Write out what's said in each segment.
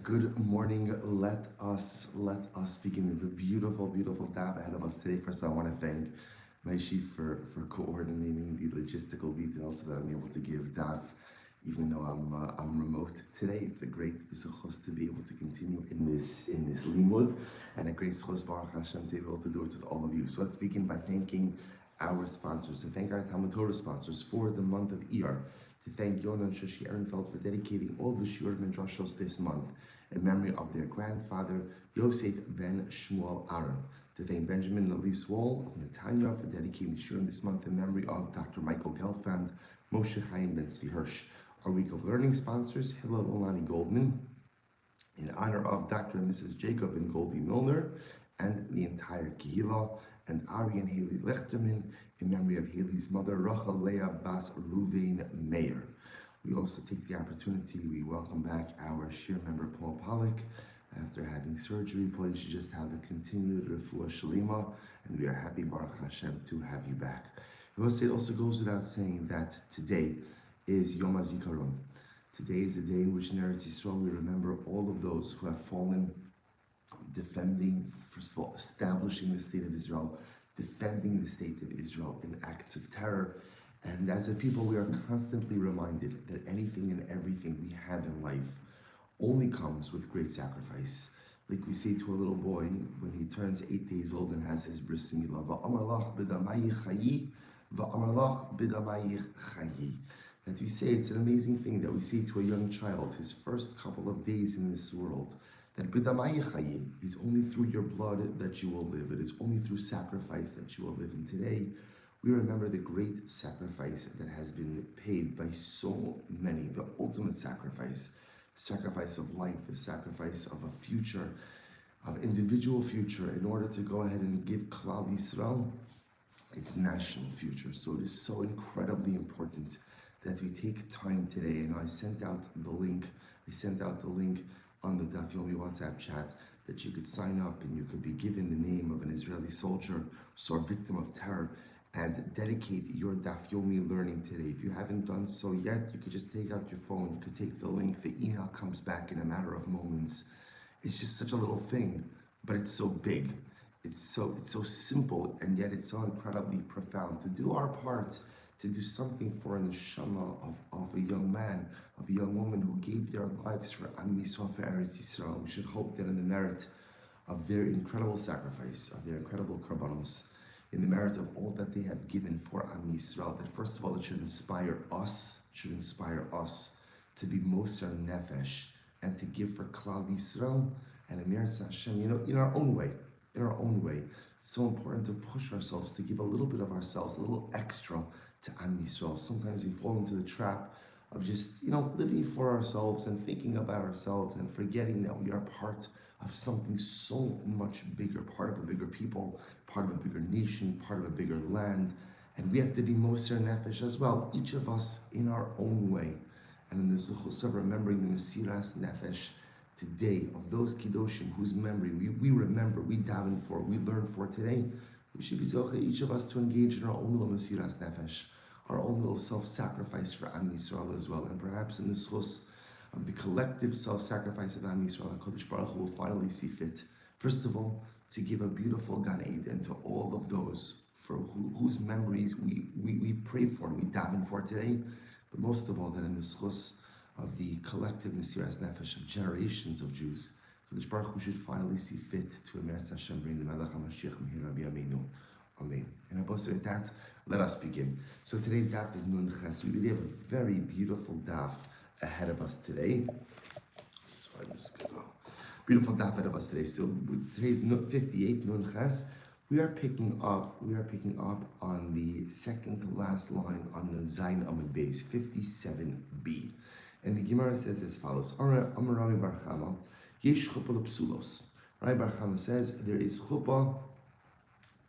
Good morning. Let us begin with a beautiful daf ahead of us today. First, I want to thank Maishi for coordinating the logistical details so that I'm able to give daf, even though I'm remote today. It's a great zechus to be able to continue in this limud, and a great zechus Baruch Hashem to be able to do it with all of you. So let's begin by thanking our sponsors, to thank our Talmud Torah sponsors for the month of Iyar, to thank Yonah and Shoshi Ehrenfeld for dedicating all the Shiurim and Drashos this month in memory of their grandfather, Yosef ben Shmuel Aram, to thank Benjamin and Elise Wall of Netanya for dedicating the Shiurim this month in memory of Dr. Michael Gelfand, Moshe Chaim ben Tzvi Hirsch. Our Week of Learning sponsors, Hillel Olani Goldman, in honor of Dr. and Mrs. Jacob and Goldie Milner, and the entire Kehillah, and Ari and Haley Lechterman, in memory of Haley's mother, Rachel Leah Bas Ruvain Meir. We also take the opportunity, we welcome back our Shir member, Paul Pollack. After having surgery, Paul, you should just have a continued refuah shalima, and we are happy, Baruch Hashem, to have you back. It also goes without saying that today is Yom HaZikaron. Today is the day in which in Eretz Yisrael we remember all of those who have fallen, defending, first of all, establishing the state of Israel, defending the state of Israel in acts of terror. And as a people, we are constantly reminded that anything and everything we have in life only comes with great sacrifice. Like we say to a little boy when he turns 8 days old and has his bris milah, "Va'amar lach b'damayich chayi, va'amar lach b'damayich chayi." That we say, it's an amazing thing that we say to a young child, his first couple of days in this world, that b'damayich chayi, it's only through your blood that you will live. It is only through sacrifice that you will live. And today, we remember the great sacrifice that has been paid by so many, the ultimate sacrifice, the sacrifice of life, the sacrifice of a future, of individual future, in order to go ahead and give Klal Yisrael its national future. So it is so incredibly important that we take time today. And I sent out the link on the Daf Yomi WhatsApp chat that you could sign up and you could be given the name of an Israeli soldier or victim of terror and dedicate your Daf Yomi learning today. If you haven't done so yet, you could just take out your phone, you could take the link, the email comes back in a matter of moments. It's just such a little thing, but it's so big. It's so simple, and yet it's so incredibly profound. To do our part, to do something for an neshama of a young man, of a young woman who gave their lives for Am Yisrael, for Eretz Yisrael. We should hope that in the merit of their incredible sacrifice, of their incredible korbanos, in the merit of all that they have given for Am Yisrael, that first of all it should inspire us to be Moser Nefesh and to give for Klal Yisrael and Emir Hashem, in our own way. It's so important to push ourselves, to give a little bit of ourselves, a little extra to Am Yisrael. Sometimes we fall into the trap of just, living for ourselves and thinking about ourselves and forgetting that we are part of something so much bigger, part of a bigger people, part of a bigger nation, part of a bigger land. And we have to be Moser Nefesh as well, each of us in our own way. And in the Zuchus of remembering the Mesiras Nefesh today, of those Kiddoshim whose memory we remember, we daven for, we learn for today, we should be Zoche, each of us, to engage in our own little Mesiras Nefesh, our own little self-sacrifice for Am Yisrael as well. And perhaps in the Zuchus of the collective self-sacrifice of Am Yisrael, HaKadosh Baruch Hu will finally see fit, first of all, to give a beautiful Gan Eden to all of those for whose memories we pray for, we daven for today, but most of all, that in the Zuchus of the collective Mesiras Nefesh of generations of Jews, HaKadosh Baruch Hu should finally see fit to Emeretz Hashem, bring the Melech HaMashiach Mehira B'Yameinu. Amen. And above that, let us begin. So today's daf is Nun Ches. We really have a very beautiful daf ahead of us today. So I'm just gonna beautiful daf ahead of us today. So today's 58 Nun Ches. We are picking up on the second to last line on the Zayin Amud Beis 57b. And the Gemara says as follows: Amar Rami Bar Chama, Yesh chuppah l'psulos. Rabbi Bar Chama says there is chuppah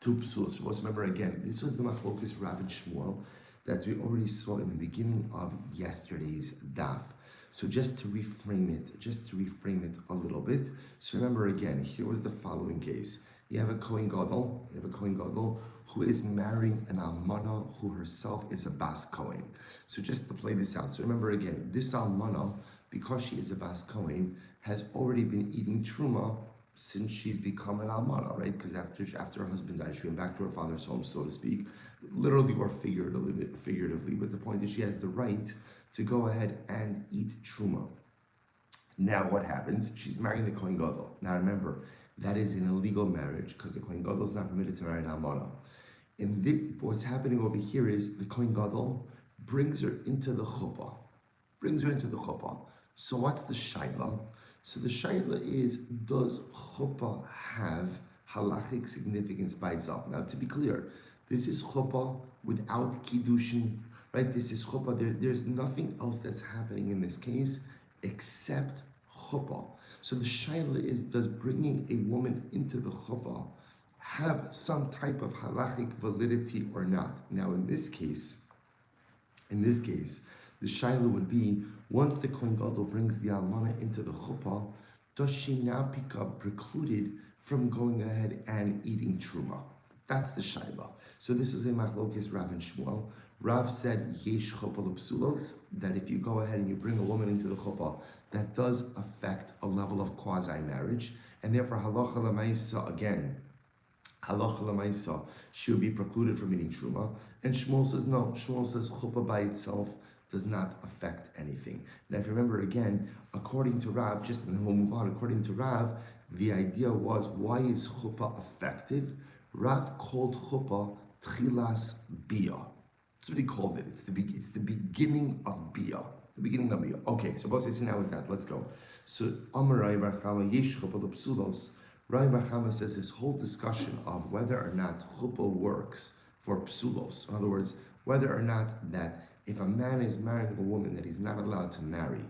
to psulos. Remember again, this was the machlokas Rav and Shmuel that we already saw in the beginning of yesterday's daf. So just to reframe it a little bit. So remember again, here was the following case. You have a Kohen Gadol who is marrying an Almana who herself is a Bas Kohen. So just to play this out. So remember again, this Almana, because she is a Bas Kohen, has already been eating truma since she's become an almana, right? Because after her husband died, she went back to her father's home, so to speak, literally or figuratively. But the point is, she has the right to go ahead and eat truma. Now, what happens? She's marrying the Kohen Gadol. Now, remember, that is an illegal marriage because the Kohen Gadol is not permitted to marry an almana. And what's happening over here is the Kohen Gadol brings her into the chuppah. So what's the shaila? So the shaila is, does chuppah have halachic significance by itself? Now, to be clear, this is chuppah without kiddushin, right? This is chuppah. There's nothing else that's happening in this case except chuppah. So the shaila is, does bringing a woman into the chuppah have some type of halachic validity or not? Now, in this case, the shaila would be, once the Kohen Gadol brings the almana into the chuppah, does she now become precluded from going ahead and eating truma? That's the shaila. So this was a machlokes Rav and Shmuel. Rav said yesh chuppah l'psulos, that if you go ahead and you bring a woman into the chuppah, that does affect a level of quasi-marriage, and therefore halacha l'maisa, again, halacha l'maisa, she would be precluded from eating truma. And Shmuel says no. Shmuel says chuppah by itself does not affect anything. Now, if you remember again, according to Rav, and then we'll move on. According to Rav, the idea was, why is chuppah effective? Rav called chuppah tchilas bia. That's what he called it. It's the beginning of bia. The beginning of bia. Okay, so both say now with that. Let's go. So Amar Rai Bar Chama yesh chuppah l'psulos. Rai Bar Chama says this whole discussion of whether or not chuppah works for psulos. In other words, whether or not that if a man is marrying a woman that he's not allowed to marry,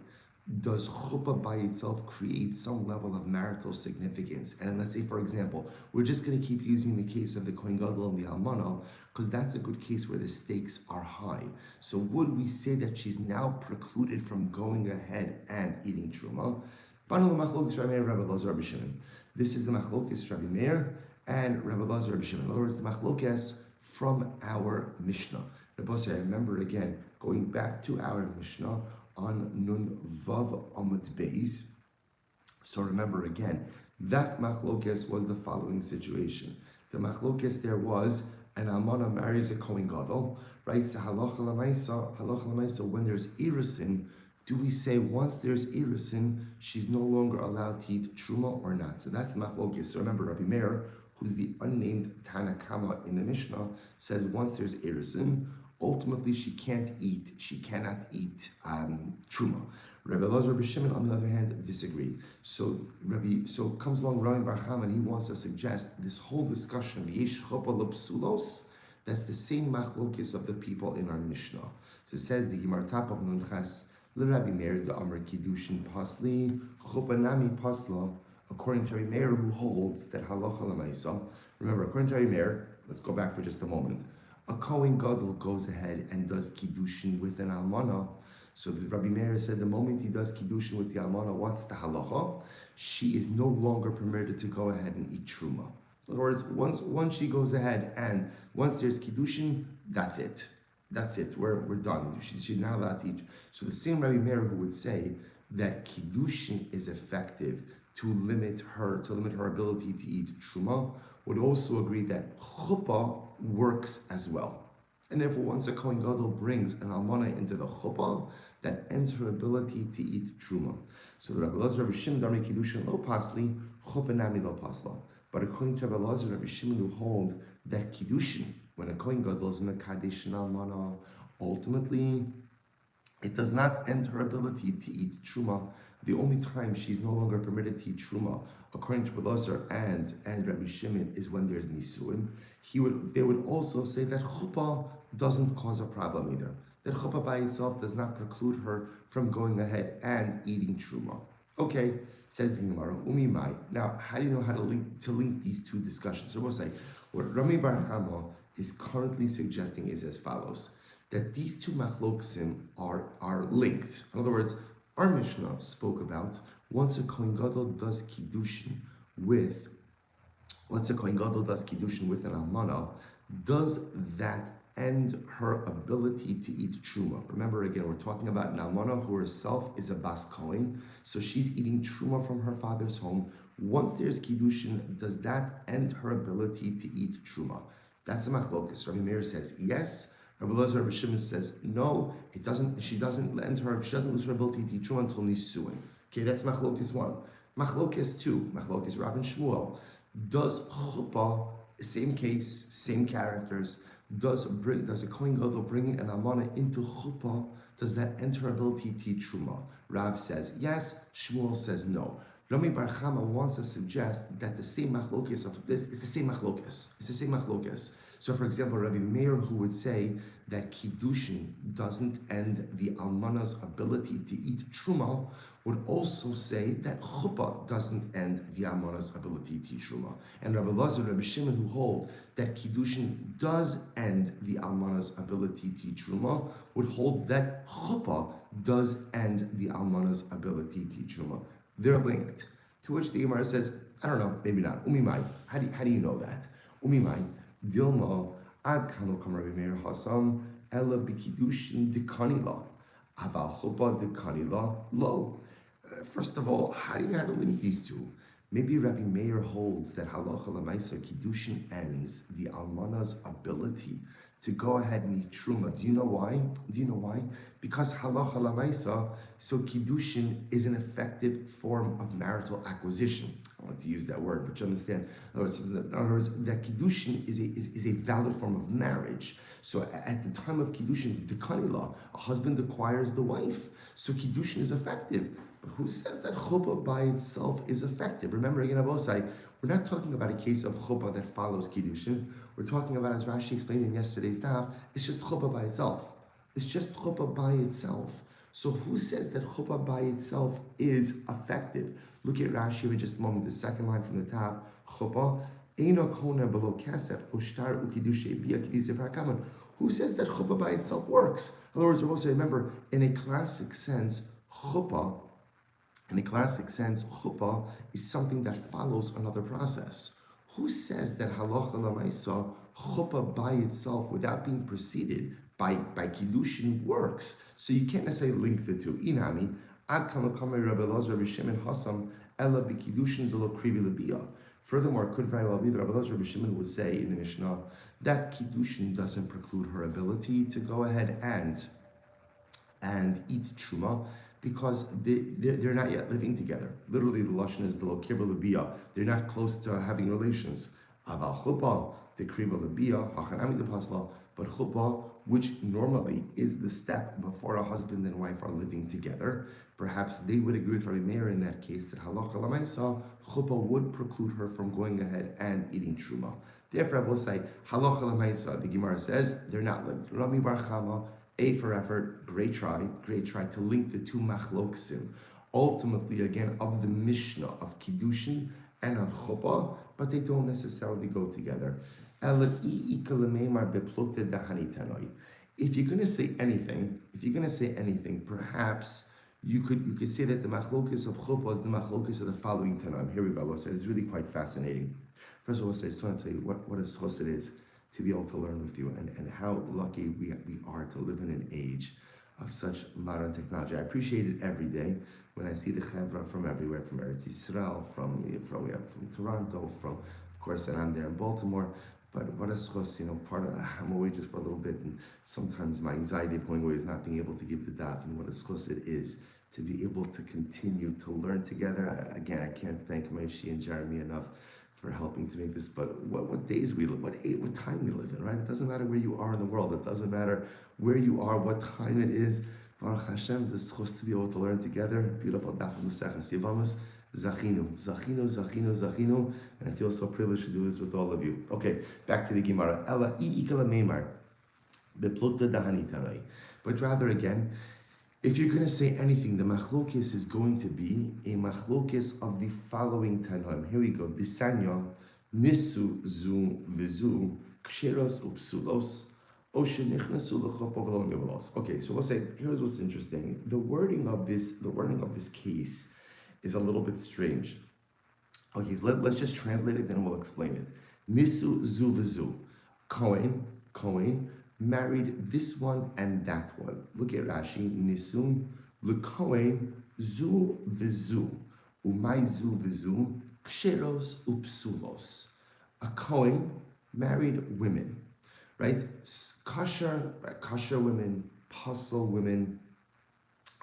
does chuppah by itself create some level of marital significance? And let's say, for example, we're just going to keep using the case of the Kohen Gadol and the almana, because that's a good case where the stakes are high. So would we say that she's now precluded from going ahead and eating truma? Finally, machlokes Rabbi Meir, Rabbi Elazar, Rabbi Shimon. This is the machlokes Rabbi Meir and Rabbi Elazar, Rabbi Shimon. In other words, the machlokes from our Mishnah. Rabbi Elazar, remember again, going back to our Mishnah on Nun Vav Amud Beis. So remember again, that machlokes was the following situation. The machlokes there was, an almana marries a Kohen Gadol, right? So halacha l'maisa, when there's irisin, do we say once there's irisin, she's no longer allowed to eat truma or not? So that's the machlokes. So remember, Rabbi Meir, who's the unnamed Tana Kama in the Mishnah, says once there's irisin, ultimately she cannot eat truma. Rabbi Elazar, Rabbi Shimon, on the other hand, disagree. So comes along Rabbi Bar Chama, and he wants to suggest this whole discussion of yesh chuppah l'psulos, that's the same machlokes of the people in our Mishnah. So it says the Gemara top of Nunchas, l'Rabbi Meir the Amar Kiddushin pasli chuppah nami pasla, according to Rabbi Meir, who holds that halacha l'maisa. Remember, according to Rabbi Meir, let's go back for just a moment. A Kohen Gadol goes ahead and does kiddushin with an almana. So the Rabbi Meir said the moment he does kiddushin with the almana, what's the halacha? She is no longer permitted to go ahead and eat truma. In other words, once she goes ahead and once there's kiddushin, that's it. We're done. She's not allowed to eat. So the same Rabbi Meir who would say that kiddushin is effective to limit her ability to eat truma, would also agree that chuppah works as well. And therefore, once a Kohen Gadol brings an almana into the chuppah, that ends her ability to eat truma. So the Rabbi Elazar, Rabbi Shimon, Darmei Kiddushin lo pasli, chuppah nami lo pasla. But according to Rabbi Elazar, Rabbi Shimon, who hold that kiddushin, when a Kohen Gadol is mekadesh an almana, ultimately it does not end her ability to eat truma. The only time she's no longer permitted to eat truma, according to Rabbi Elazar and Rabbi Shimon, is when there's nisuin. They would also say that chuppah doesn't cause a problem either. That chuppah by itself does not preclude her from going ahead and eating truma. Okay, says the Gemara, umimai. Now, how do you know how to link these two discussions? So we'll say, what Rami Bar Chama is currently suggesting is as follows, that these two machloksim are linked. In other words, our Mishnah spoke about once a Kohen Gadol does kiddushin with an almana, does that end her ability to eat truma. Remember, again, we're talking about an almana who herself is a bas kohen, so she's eating truma from her father's home. Once there's kiddushin, does that end her ability to eat truma? That's a machlokas. Rabbi Meir says yes. Rabbi Elazar, Rabbi Shimon says no. It doesn't. She doesn't lose her ability to eat truma until nisuin. Okay, that's machlokas 1. Machlokas 2. Machlokas Rav and Shmuel. Does chuppah, same case, same characters? Does a Kohen Gadol bringing an almana into chuppah, does that enter her ability to eat truma? Rav says yes. Shmuel says no. Rami Bar Chama wants to suggest that the same machlokas of this is the same machlokas. It's the same machlokas. So, for example, Rabbi Meir, who would say that kiddushin doesn't end the almana's ability to eat truma, would also say that chuppah doesn't end the almana's ability to eat truma. And Rabbi Elazar and Rabbi Shimon, who hold that kiddushin does end the almana's ability to eat truma, would hold that chuppah does end the almana's ability to eat truma. They're linked. To which the Gemara says, I don't know, maybe not. Umimai. How do you know that? Umimai. Dilma ad kano kam Rabbi Meir Hasam ela b'kiddushin dekanila aval chuppah dekanila lo. First of all, how do you link these two? Maybe Rabbi Meir holds that halacha lemaisa kiddushin ends the almana's ability to go ahead and eat truma. Do you know why? Because halacha lemaisa, so kiddushin is an effective form of marital acquisition. I don't like to use that word, but you understand. In other words, that kiddushin is a valid form of marriage. So at the time of kiddushin, dekanila, a husband acquires the wife. So kiddushin is effective. But who says that chuppah by itself is effective? Remember, again, Abosai, we're not talking about a case of chuppah that follows kiddushin. We're talking about, as Rashi explained in yesterday's daf, it's just chuppah by itself. It's just chuppah by itself. So who says that chuppah by itself is effective? Look at Rashi in just a moment, the second line from the top. Chuppah, eino kona below kasef, ushtar ukidushe bia kidise prakaman. Who says that chuppah by itself works? In other words, we'll say, remember, in a classic sense, chuppah is something that follows another process. Who says that halacha lamaisa, chuppah by itself, without being preceded by kiddushin, works? So you can't necessarily link the two. Inami, ad kama kama Rabbi Elazar, Rabbi Shimon Hasam, ela b'kiddushin v'lo krivi lebiyah. Furthermore, could very well be that Rabbi Elazar, Rabbi Shimon would say in the Mishnah that kiddushin doesn't preclude her ability to go ahead and eat truma, because they're not yet living together. Literally, the lashon is the lo kirva lebiyah. They're not close to having relations. Aval chuppah, the kriva lebiyah, hachanami the pasla. But chuppah, which normally is the step before a husband and wife are living together, perhaps they would agree with Rabbi Meir in that case that halacha lamaisa, chuppah would preclude her from going ahead and eating truma. Therefore, I will say halacha lamaisa. The Gemara says they're not linked. Rami Bar Chama, A for effort, great try to link the two machloksim, ultimately again of the Mishnah of Kiddushin and of Chuppah, but they don't necessarily go together. If you're going to say anything, perhaps you could say that the machlokis of Chuppah is the machlokis of the following Tanaim. Here we go. It's really quite fascinating. First of all, I just want to tell you what a source it is to be able to learn with you, and how lucky we are to live in an age of such modern technology. I appreciate it every day when I see the chevra from everywhere, from Eretz Yisrael, from Toronto, from, of course, and I'm there in Baltimore. But what a schos, I'm away just for a little bit, and sometimes my anxiety of going away is not being able to give the daf, and what a schos it is to be able to continue to learn together. Again, I can't thank Maishi and Jeremy enough for helping to make this, but what days we live, what time we live in, right? It doesn't matter where you are in the world. It doesn't matter where you are, what time it is. Baruch Hashem, this is supposed to be able to learn together. Beautiful Daf Yomi, Zachinu. And I feel so privileged to do this with all of you. Okay, back to the Gemara. Ela i'ikala meimar, beplukta dahani tanai. But rather again, if you're going to say anything, the machlokis is going to be a machlokis of the following tanoim. Here we go. Disanya, nisu zu vizu, ksheros upsulos, oshenichnasu lechopovlon gevolos. Okay, so we'll say, here's what's interesting. The wording of this case is a little bit strange. Okay, so let's just translate it, then we'll explain it. Nisu zu vizu, Kohen, married this one and that one. Look at Rashi. Nisun l'kohen zu v'zu. Umay zu v'zu. Ksheros upsulos. A Kohen married women, right? Kosher women, puzzle women,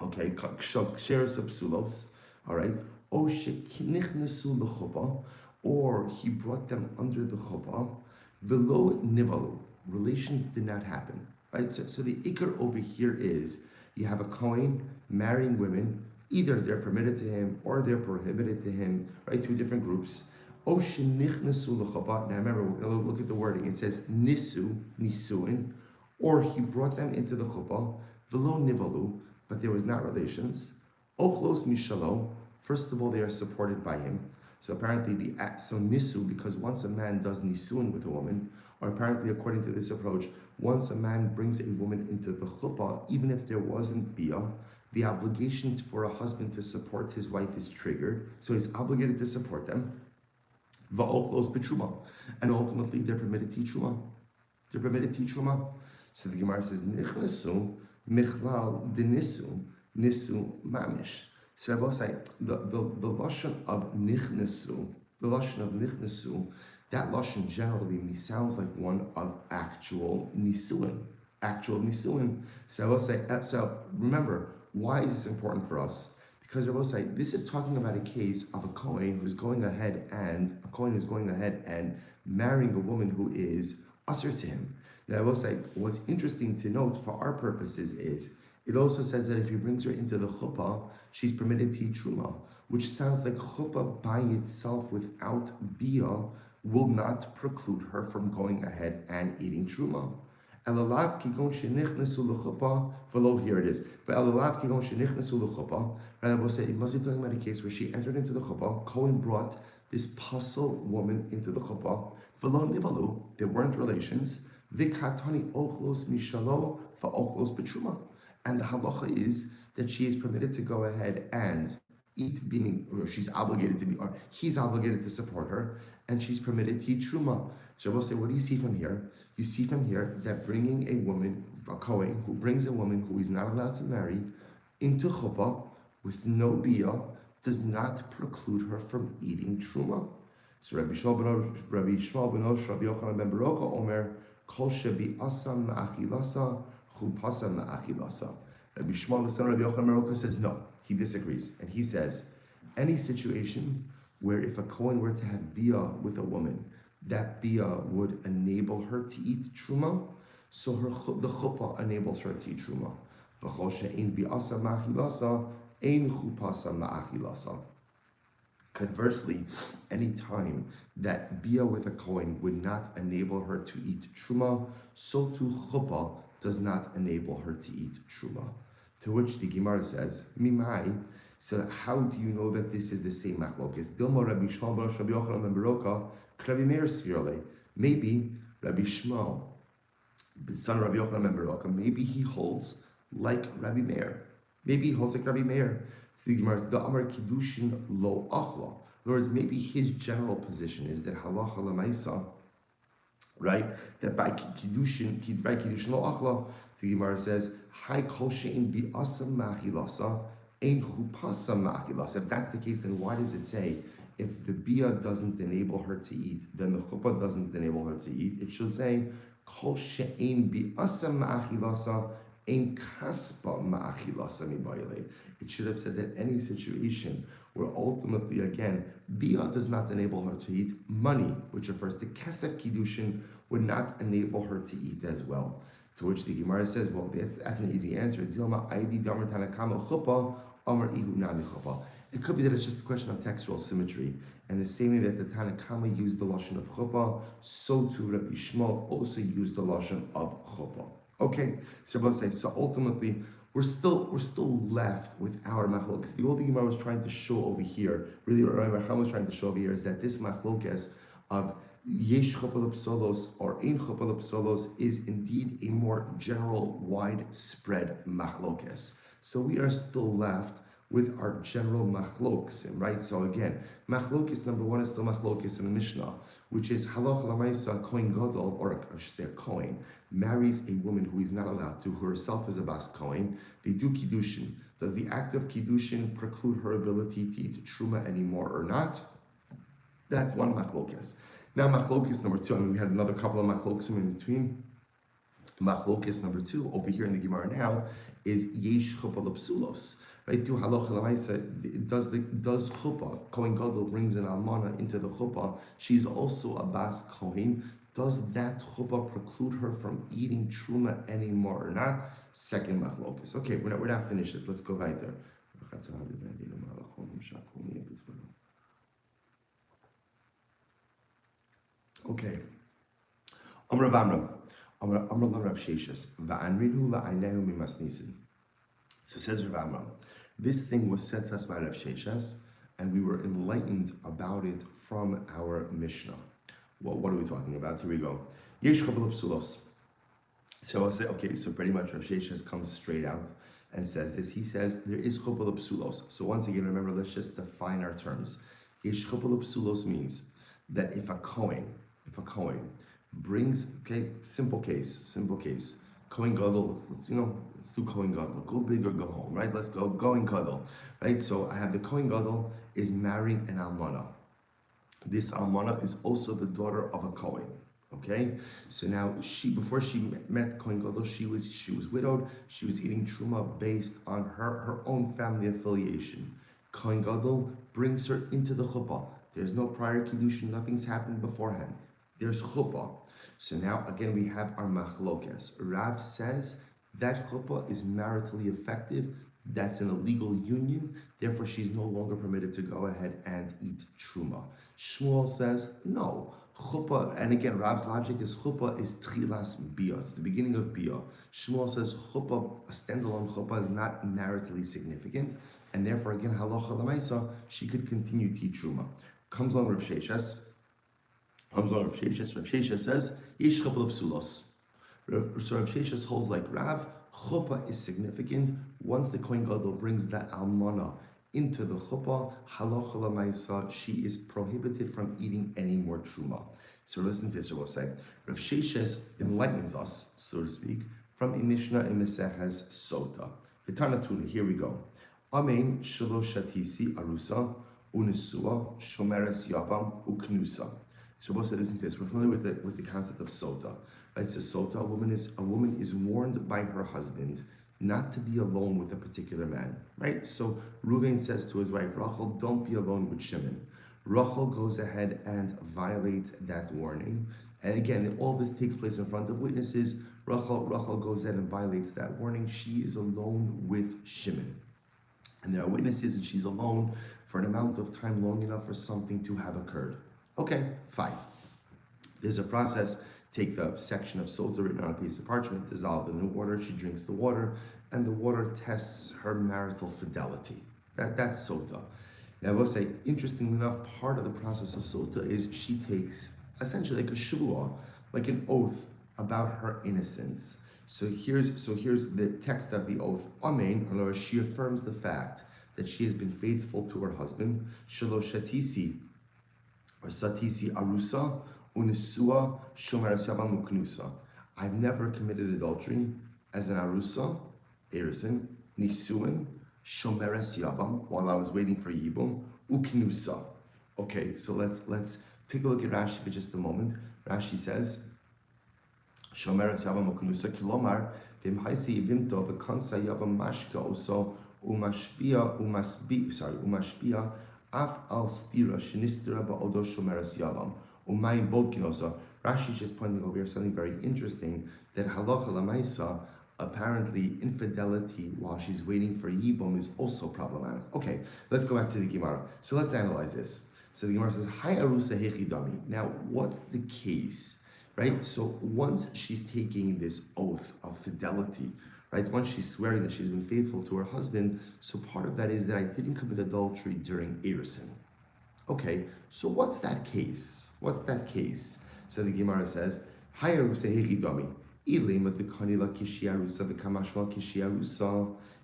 okay, ksheros upsulos, all right? O sheknichnesu l'chuppah, or he brought them under the chuppah, velo nivalu, relations did not happen, right? So the ikar over here is, you have a Kohen marrying women, either they're permitted to him or they're prohibited to him, right? Two different groups. O shenichnesu l'chuppah. Now remember, we're going to look at the wording. It says nisu, nisuin, or he brought them into the chuppah, velo nivalu, but there was not relations. Ochlos mishalo. First of all, they are supported by him. So apparently, so nisu, because once a man does nisuin with a woman, or apparently according to this approach, once a man brings a woman into the chuppah, even if there wasn't bia, the obligation for a husband to support his wife is triggered, so he's obligated to support them. Va'oklos b'truma, and ultimately they're permitted to eat truma. They're permitted to eat truma. So the Gemara says, nichnesu michlal denisu nisu mamish. So I will say the lashon of nichnesu, that lashon generally sounds like one of actual nisuin. So I will say, so remember, why is this important for us? Because I will say this is talking about a case of a Kohen who's going ahead and marrying a woman who is usher to him. Now I will say what's interesting to note for our purposes is it also says that if he brings her into the chuppah, she's permitted to eat truma, which sounds like chuppah by itself without bia will not preclude her from going ahead and eating truma. Elalav kigon shenichnesu l'chuppah, v'lo, here it is. But elalav kigon shenichnesu l'chuppah, right? I will say it must be talking about a case where she entered into the chuppah. Cohen brought this puzzle woman into the chuppah. V'lo nivalu, there weren't relations. V'katani ochlos mishalo v'ochlos b'truma. And the halacha is that she is permitted to go ahead and eat, meaning, or she's obligated to be, or he's obligated to support her, and she's permitted to eat truma. So I will say, what do you see from here? You see from here that bringing a woman, a Kohen, who brings a woman who is not allowed to marry into chuppah with no bia does not preclude her from eating truma. So Rabbi Shmuel ben Osh, Rabbi Yochanan ben Baroka, Omer, Kol shebi asam ma'achilasa, chupasa ma'achilasa. Rabbi Shmuel, the son of Rabbi Yochanan ben Baroka, says no. He disagrees, and he says, any situation where if a Kohen were to have bia with a woman, that bia would enable her to eat truma, so the chuppah enables her to eat truma. V'chol she'ein bi'asa ma'achilasa, ein chupasa ma'achilasa. Conversely, any time that bia with a Kohen would not enable her to eat truma, so too chuppah does not enable her to eat truma. To which the Gemara says, Mimai, so how do you know that this is the same machlokes? Dilma Rabbi Shmuel ben Rabbi Yochanan ben Baroka, Rabbi Meir Svirale. Maybe Rabbi Shmuel, the son of Rabbi Yochanan ben Baroka, maybe he holds like Rabbi Meir. Maybe he holds like Rabbi Meir. So the Gemara says, the Amar Kiddushin lo achla. In other words, maybe his general position is that halacha lemaisa, right? That by Kiddushin lo achla, the Gemara says, Hai kol she'in bi'asam ma'achilasa, ein chupasa ma'achilasa. If that's the case, then why does it say, if the bia doesn't enable her to eat, then the chuppah doesn't enable her to eat? It should say, kol she'in bi'asam ma'achilasa, ein kaspa ma'achilasa mibayale. It should have said that any situation where ultimately, again, bia does not enable her to eat, money, which refers to kesef kiddushin, would not enable her to eat as well. To which the Gemara says, well, that's an easy answer. It could be that it's just a question of textual symmetry. And the same way that the Tanakama used the lashon of chuppah, so too Rabbi Shmuel also used the lashon of chuppah. Okay, so Rabbi saying, so ultimately, we're still left with our machlokes. The old Gemara was trying to show over here, really what Rabbi Chacham was trying to show over here is that this machlokes of yesh chuppah l'psolos or ein chuppah l'psolos is indeed a more general, widespread machlokes. So we are still left with our general machloksim, right? So again, machlokis number one is still machlokis in the Mishnah, which is halacha lamaisa kohen gadol, or I should say a kohen, marries a woman who is not allowed to, who herself is a bas kohen. They do kiddushin. Does the act of kiddushin preclude her ability to eat truma anymore or not? That's one machlokis. Now machlokis number two, I mean we had another couple of machlokis in between. Machlokis number two over here in the Gemara now is yesh chuppah l'psulos. Right? Do halacha l'maisa, does chuppah, Kohen Gadol brings an almana into the chuppah, she's also a bas kohen. Does that chuppah preclude her from eating truma anymore or not? Second machlokis. Okay, we're not finished yet. Let's go weiter. Okay. Amr Vamram. Amr Rav Sheshes. Va'anridu la'aynehu mimasnisin. So says Rav Amram, this thing was said to us by Rav Sheshes, and we were enlightened about it from our Mishnah. Well, what are we talking about? Here we go. Yesh chabal psulos. So I'll say, okay, so pretty much Rav Sheshes comes straight out and says this. He says there is chabal psulos. So once again, remember, let's just define our terms. Yesh chabal psulos means that if a kohen brings, okay, simple case, Kohen Gadol, let's do Kohen Gadol, go big or go home, right? Let's go Kohen Gadol, right? So I have the Kohen Gadol is marrying an almana. This almana is also the daughter of a Kohen, okay? So now before she met Kohen Gadol, she was widowed. She was eating truma based on her own family affiliation. Kohen Gadol brings her into the chuppah. There's no prior kiddushin, nothing's happened beforehand. There's chuppah. So now again we have our machlokes. Rav says that chuppah is maritally effective. That's an illegal union. Therefore, she's no longer permitted to go ahead and eat truma. Shmuel says no. Chuppah, and again, Rav's logic is chuppah is tchilas bia. It's the beginning of bia. Shmuel says chuppah, a standalone chuppah, is not maritally significant, and therefore, again, halacha l'maisa, she could continue to eat truma. Comes along Rav Sheshes. Rav Sheshes says, Yesh chuppah l'psulos. So Rav Sheshes holds like Rav, chuppah is significant. Once the Kohen Gadol brings that almana into the chuppah, halacha l'maisa, she is prohibited from eating any more truma. So listen to this, we'll say. Rav Sheshes enlightens us, so to speak, from a Mishnah in Meseches Sota. V'tanatuna, here we go. Amen shalosh shatisi arusa unisua shomeres yavam uknusa. So we'll say, listen to this. We're familiar with the concept of sota. Right? So sota, a woman is warned by her husband not to be alone with a particular man. Right? So Reuven says to his wife Rachel, don't be alone with Shimon. Rachel goes ahead and violates that warning. And again, all this takes place in front of witnesses. Rachel goes ahead and violates that warning. She is alone with Shimon. And there are witnesses, and she's alone for an amount of time long enough for something to have occurred. Okay, fine. There's a process. Take the section of sota written on a piece of parchment, dissolve it in water. She drinks the water, and the water tests her marital fidelity. That's sota. Now, I will say, interestingly enough, part of the process of sota is she takes essentially like a shvuah, like an oath about her innocence. So here's the text of the oath. Amen. In other words, she affirms the fact that she has been faithful to her husband. Shalosh shatisi or satisi arusa unisua shomeres yavam uknusa. I've never committed adultery as an arusa, erison, nisuin, shomeres yavam, while I was waiting for yibum, uknusa. Okay, so let's take a look at Rashi for just a moment. Rashi says, shomeres yavam uknusa kilomar v'imhaisi yivimto v'kansa yavam mashka oso umashpia af al stira shenistira ba'odo shomeres yavam umayim bodkinosa. Rashi is just pointing over here something very interesting, that halacha lamaisa, apparently infidelity while she's waiting for yibum is also problematic. Okay, let's go back to the Gemara. So let's analyze this. So the Gemara says, Hai arusa hechidami. Now, what's the case? Right? So once she's taking this oath of fidelity, right? Once she's swearing that she's been faithful to her husband, so part of that is that I didn't commit adultery during erison. Okay, so what's that case? What's that case? So the Gemara says,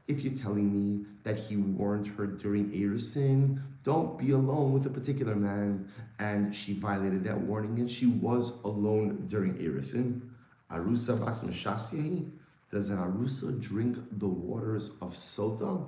If you're telling me that he warned her during Erisin, don't be alone with a particular man, and she violated that warning, and she was alone during Erisin, Arusa bas meshasyahi, does an Arusa drink the waters of Sota?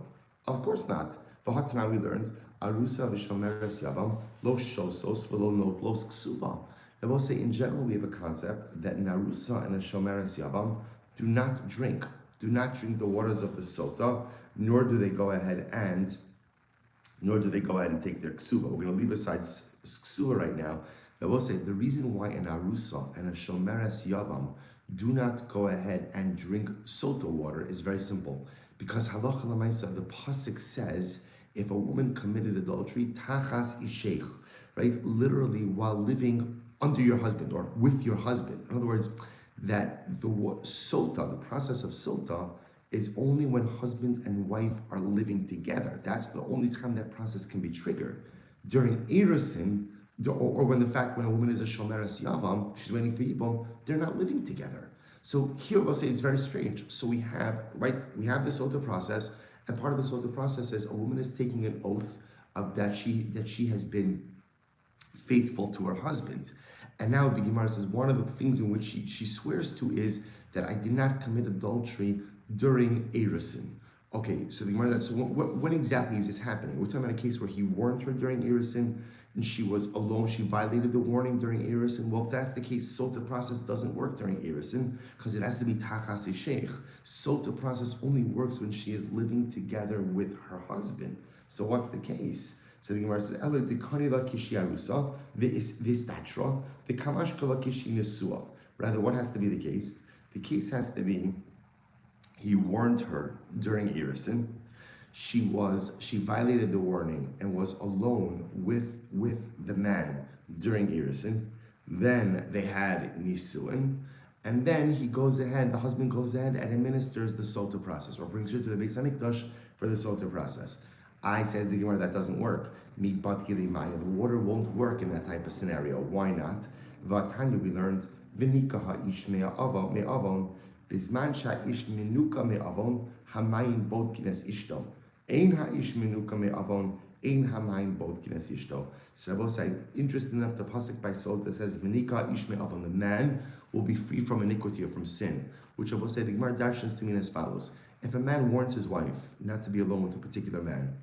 Of course not. V'hatana we learned, Arusa v'shomeres yavam, lo shosos v'lo not los ksuva. I will say in general we have a concept that an Arusa and a shomeres yavam do not drink the waters of the Sota, nor do they go ahead and take their ksuva. We're going to leave aside ksuva right now. I will say the reason why an Arusa and a shomeres yavam do not go ahead and drink sota water is very simple. Because halacha l'maisa, the pasuk says, if a woman committed adultery, tachas isheich, right? Literally while living under your husband or with your husband. In other words, that the sota, the process of sota, is only when husband and wife are living together. That's the only time that process can be triggered. During erusin, or when a woman is a shomeres yavam, she's waiting for yibum, they're not living together. So here we'll say it's very strange. So we have the sota process, and part of the sota process is a woman is taking an oath of that she has been faithful to her husband. And now the Gemara says one of the things in which she swears to is that I did not commit adultery during Erusin. Okay, so the Gemara says, so when exactly is this happening? We're talking about a case where he warned her during Erusin, and she was alone, she violated the warning during Erusin. Well, if that's the case, Sota process doesn't work during Erusin, because it has to be Tachas Sheikh. Sota process only works when she is living together with her husband. So what's the case? So the Gemara says, Ela dekani la kishi arusa, v'istatra, v'kamash kala kishi nesua. Rather, what has to be the case? The case has to be, he warned her during Erusin, she violated the warning and was alone with the man during Erusin. Then they had Nisuin, and then the husband goes ahead and administers the Sota process, or brings her to the Beis HaMikdash for the Sota process. Says the Gemara, that doesn't work. The water won't work in that type of scenario. Why not? Vatanya, we learned, V'nikaha ish me'avon, bizman sha'ish menuka me'avon, hamayin bod kines ishto. Ein ha'ish menuka me'avon, ein hamayin bod kines ishto. So Rabbi said, interesting enough, the pasuk by Sota says, V'nika ish me'avon, the man will be free from iniquity or from sin. Which Rabbi said, the Gemara darshans to mean as follows. If a man warns his wife not to be alone with a particular man,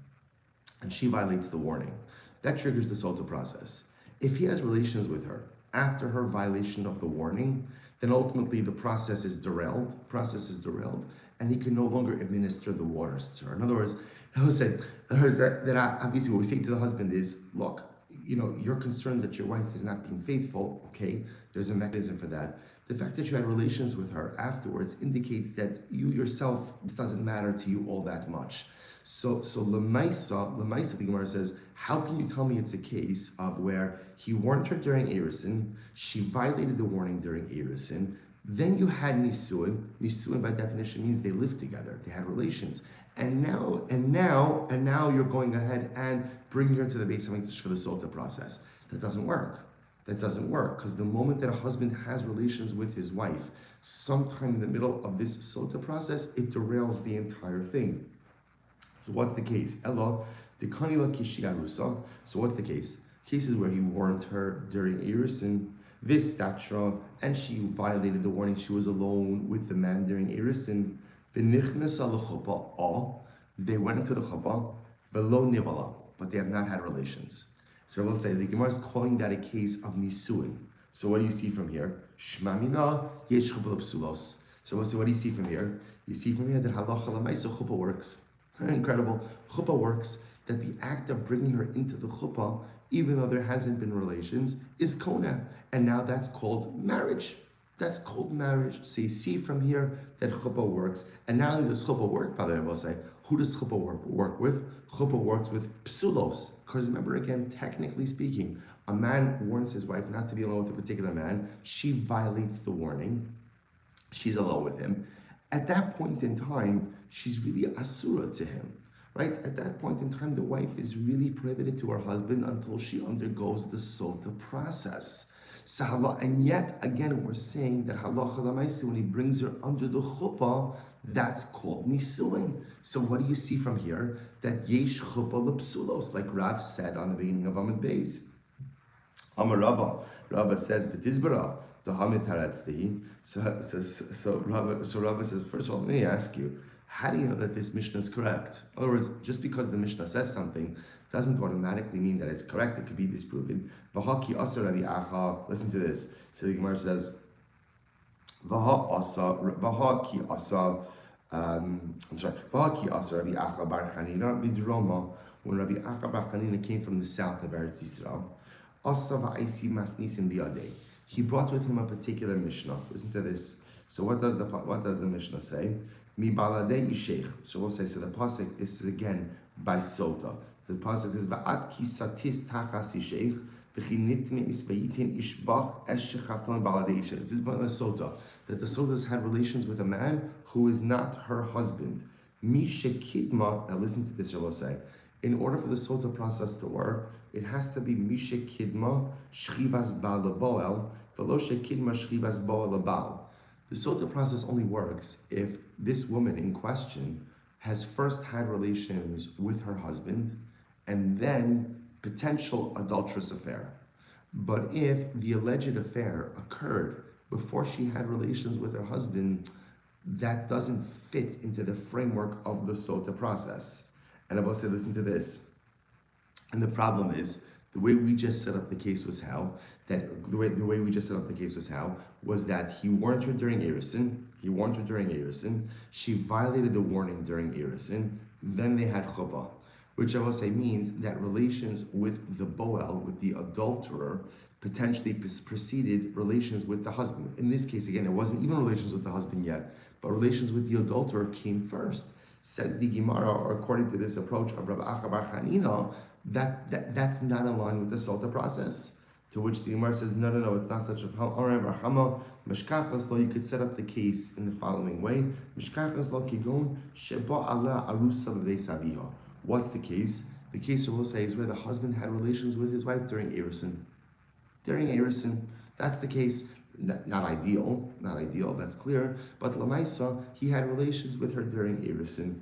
and she violates the warning, that triggers the Sota process. If he has relations with her after her violation of the warning, then ultimately the process is derailed, and he can no longer administer the waters to her. In other words, obviously what we say to the husband is, look, you're concerned that your wife is not being faithful, okay, there's a mechanism for that. The fact that you had relations with her afterwards indicates that you yourself, this doesn't matter to you all that much. So Lemaisa, the Gemara says, how can you tell me it's a case of where he warned her during Erusin, she violated the warning during Erusin, then you had Nisuin. Nisuin by definition means they lived together, they had relations. And now you're going ahead and bringing her to the Beis HaMikdash for the Sota process. That doesn't work, because the moment that a husband has relations with his wife, sometime in the middle of this Sota process, it derails the entire thing. So what's the case? Ella, dekani la kishi arusa. So what's the case? Cases where he warned her during Erusin, v'istatra, and she violated the warning. She was alone with the man during Erusin. V'nichnesa l'chuppah. They went into the chuppah. V'lo nivala, but they have not had relations. So I will say the Gemara is calling that a case of nisuin. So what do you see from here? Shmamina yesh chuppah psulos. So we'll say, what do you see from here? You see from here that halacha l'maisa chuppah works. Incredible. Chuppah works, that the act of bringing her into the chuppah, even though there hasn't been relations, is kona. And now that's called marriage. So you see from here that chuppah works. And not only does chuppah work, by the way, I will say, who does chuppah work with? Chuppah works with psulos. Because remember again, technically speaking, a man warns his wife not to be alone with a particular man. She violates the warning. She's alone with him. At that point in time, she's really asura to him, right? At that point in time, the wife is really prohibited to her husband until she undergoes the sota process. And yet, again, we're saying that halacha l'maisa, when he brings her under the chuppah, that's called nisuin. So what do you see from here? That yesh chuppah l'psulos, like Rav said on the beginning of Amud Beis. Amar Rava says, "B'tizbara the hamid taretzti." So Rava says, first of all, let me ask you, how do you know that this Mishnah is correct? In other words, just because the Mishnah says something doesn't automatically mean that it's correct. It could be disproven. V'haki asar Rabbi Acha. Listen to this. So the Gemara says, "V'haki asar." V'haki asar Rabbi Acha bar Chanina midroma. When Rabbi Acha bar Chanina came from the south of Eretz Yisrael, he brought with him a particular Mishnah. Listen to this. So what does the Mishnah say? Mi baladei isheich. So we'll say, so the pasuk, this is again by Sota. The pasuk is va'at ki satis tachas isheich v'chi nitme isvayitin ishbach es shechafton baladei isheich. This is by the Sota, that the Sotas had relations with a man who is not her husband. Mi shekidma. Now listen to this, we'll say. In order for the Sota process to work, it has to be Misha Kidma Shchivas Baal Boel, Veloshe Kidma Shchivas Boel Baal. The Sota process only works if this woman in question has first had relations with her husband and then potential adulterous affair. But if the alleged affair occurred before she had relations with her husband, that doesn't fit into the framework of the Sota process. And I will say, listen to this. And the problem is, the way we just set up the case was that he warned her during Erisin. She violated the warning during Erisin. Then they had chuppah, which I will say means that relations with the boel, with the adulterer, potentially preceded relations with the husband. In this case, again, it wasn't even relations with the husband yet, but relations with the adulterer came first. Says the Gemara, or according to this approach of Rabbi Acha bar Chanina, that's not in line with the Sota process. To which the Gemara says, no, it's not such a problem. You could set up the case in the following way. What's the case? The case we'll say is where the husband had relations with his wife during Erisin. That's the case. Not ideal, that's clear. But Lamaisa, he had relations with her during Erisin.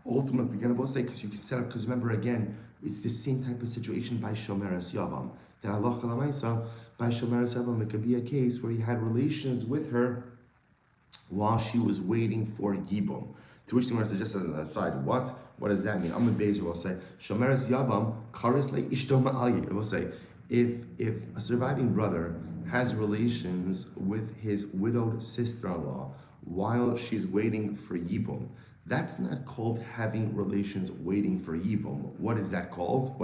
Ultimately, again, I will say, because you can set up, because remember again, it's the same type of situation by Shomeras Yavam. That Allah Lamaisa, by Shomeras Yavam, it could be a case where he had relations with her while she was waiting for Yibum. To which the Gemara says, just as an aside, what does that mean? Amud Beis will say, Shomeres Yavam Karis Le Ishto Ma'ali. It will say, if a surviving brother has relations with his widowed sister-in-law while she's waiting for Yibum, that's not called having relations waiting for Yibum. What is that called?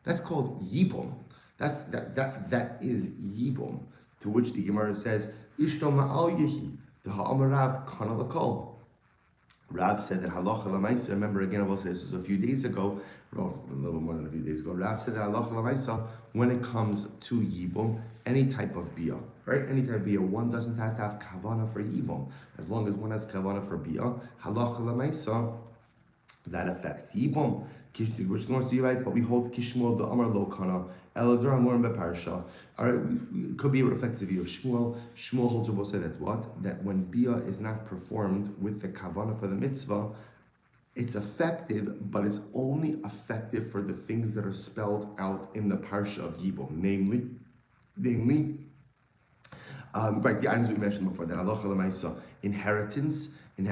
That's called Yibum. That is Yibum. To which the Gemara says, Ishto Ma'al Yehi, the Ha'amarav Kana L'Kol. Rav said that halacha l'maisa. Remember again, I will say this was a few days ago, or a little more than a few days ago. Rav said that halacha l'maisa, when it comes to yibum, any type of bia, right? Any type of bia, one doesn't have to have kavana for yibum. As long as one has kavana for bia, halacha l'maisa, that affects yibum. Which more see right, but we hold kishmuel the amar lo kana eladra more beparsha. All right, it could be a reflexive view of Shmuel. Shmuel holds will say that what? That when bia is not performed with the kavana for the mitzvah, it's effective, but it's only effective for the things that are spelled out in the parsha of Yibum, namely, the items we mentioned before, that halacha l'maisa, inheritance, and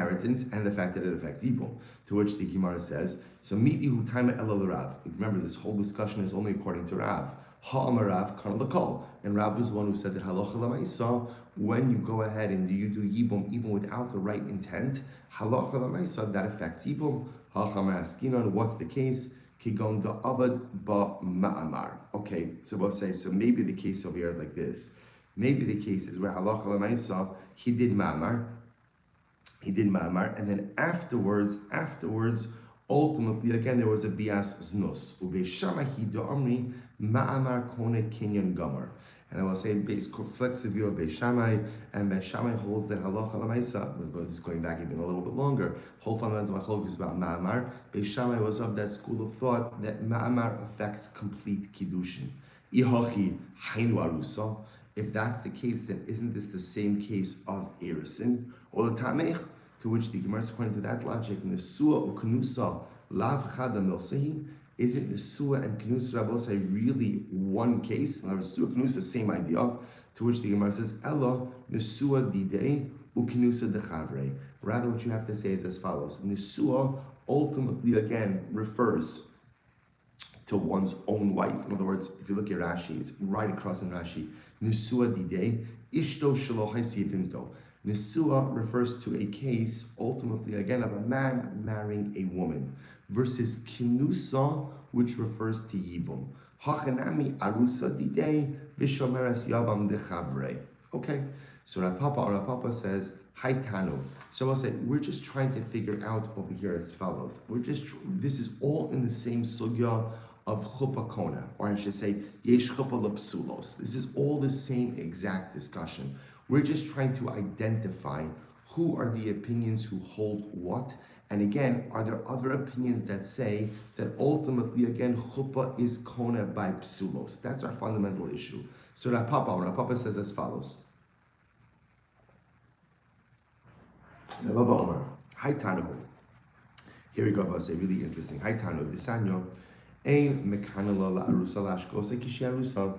the fact that it affects Yibum. To which the Gemara says, so miti hu taima ela l'Rav. Remember, this whole discussion is only according to Rav. Ha'amar Rav kana l'kol. And Rav was the one who said that halacha l'maisa, when you go ahead and you do Yibum even without the right intent, halacha l'maisa, that affects Yibum. Ha'chamar askinon, what's the case? Kigon da avad ba ma'amar. Okay, so we'll say, so maybe the case over here is like this. Maybe the case is where halacha l'maisa, he did ma'amar, and then afterwards, ultimately, again, there was a bias znus. Ubeshamahi do'amri ma'amar kone kinyan gomer. And I will say base conflicts the view of Beis Shammai, and Beis Shammai holds that halacha l'maisa. This is going back even a little bit longer. Whole fundamental machlokes is about ma'amar. Beis Shammai was of that school of thought that ma'amar affects complete kiddushin. Ihochi hainu arusa. If that's the case, then isn't this the same case of erisin? Or the tamech, to which the Gemara is pointing to that logic, nesua or knusa lav chadam milsehi. Isn't Nesua and Knusa Rabosai really one case? Now, Nesua Knusa, same idea. To which the Gemara says, Ella Nesua Didei Uknusa Dechavre. Rather, what you have to say is as follows: Nesua ultimately again refers to one's own wife. In other words, if you look at Rashi, it's right across in Rashi. Nesua Didei Ishto Shelo Haisiyinto. Nesua refers to a case ultimately again of a man marrying a woman, versus kinusa, which refers to yibum. Hachanami arusa didei vishomeres yavam dechavre. Okay, so Rav Papa says, Hi Tanu. So I'll say, we're just trying to figure out over here as follows. This is all in the same sugya of chuppah kona, or I should say, yesh chuppah lepsulos. This is all the same exact discussion. We're just trying to identify who are the opinions who hold what. And again, are there other opinions that say that ultimately, again, chuppah is kona by psulos? That's our fundamental issue. So Rav Papa says as follows. Rav Papa Omar, Hi Tanu. Here we go, I'll say really interesting. Hi Tanu, Disanyo, Ein mekanala la arusa lashkosa kishi arusa.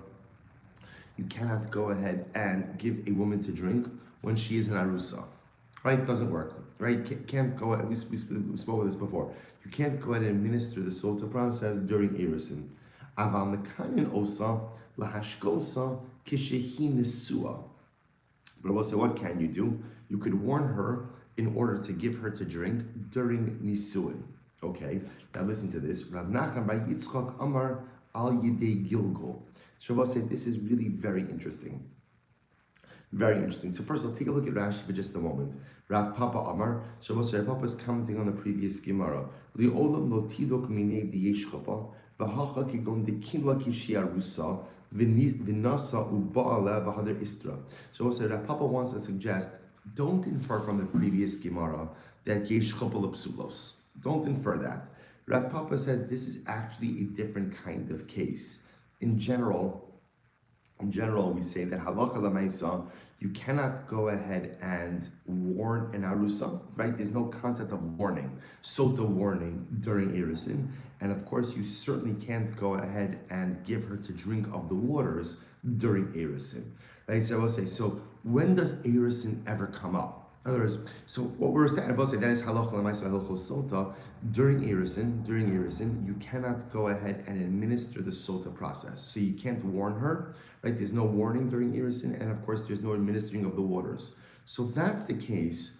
You cannot go ahead and give a woman to drink when she is an arusa. Right? It doesn't work. Right? Can't go ahead. We spoke of this before. You can't go ahead and administer the sota process during erisin. Aval mekanin osa lahashkosa kishehi nesua. But I will say, what can you do? You could warn her in order to give her to drink during nisuin. Okay. Now listen to this. Rav Nachman by Yitzchak Amar al Yidei Gilgul. So I will say this is really very interesting. Very interesting. So first, I'll take a look at Rashi for just a moment. Rav Papa Amar. So Rav Papa is commenting on the previous Gemara. Li'olam lo tidok minei diyesh chapa v'hacha kigon dekinla kishiarusa v'nasa u'ba'ala v'hader istra. So Rav Papa wants to suggest, don't infer from the previous Gemara that yesh chapa l'psulos. Don't infer that. Rav Papa says this is actually a different kind of case. In general, we say that halacha l'maisa, you cannot go ahead and warn an arusa, right? There's no concept of warning, sota warning during erisin, and of course you certainly can't go ahead and give her to drink of the waters during erisin, right? So I will say, so when does erisin ever come up? In other words, so what we're saying, I will say that is halacha l'maisa halacha sota. During erisin, you cannot go ahead and administer the sota process. So you can't warn her, right? There's no warning during erisin, and of course there's no administering of the waters. So if that's the case,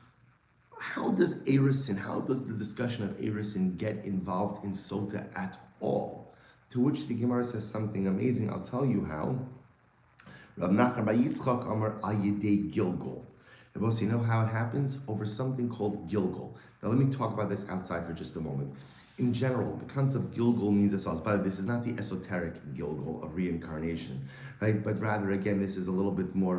how does the discussion of erisin get involved in sota at all? To which the Gemara says something amazing. I'll tell you how. Rav Nachman by Yitzchak Amar al Yidei Gilgul. You know how it happens? Over something called Gilgul. Now let me talk about this outside for just a moment. In general, the concept of Gilgul means this. By the way, this is not the esoteric Gilgul of reincarnation, right? But rather, again, this is a little bit more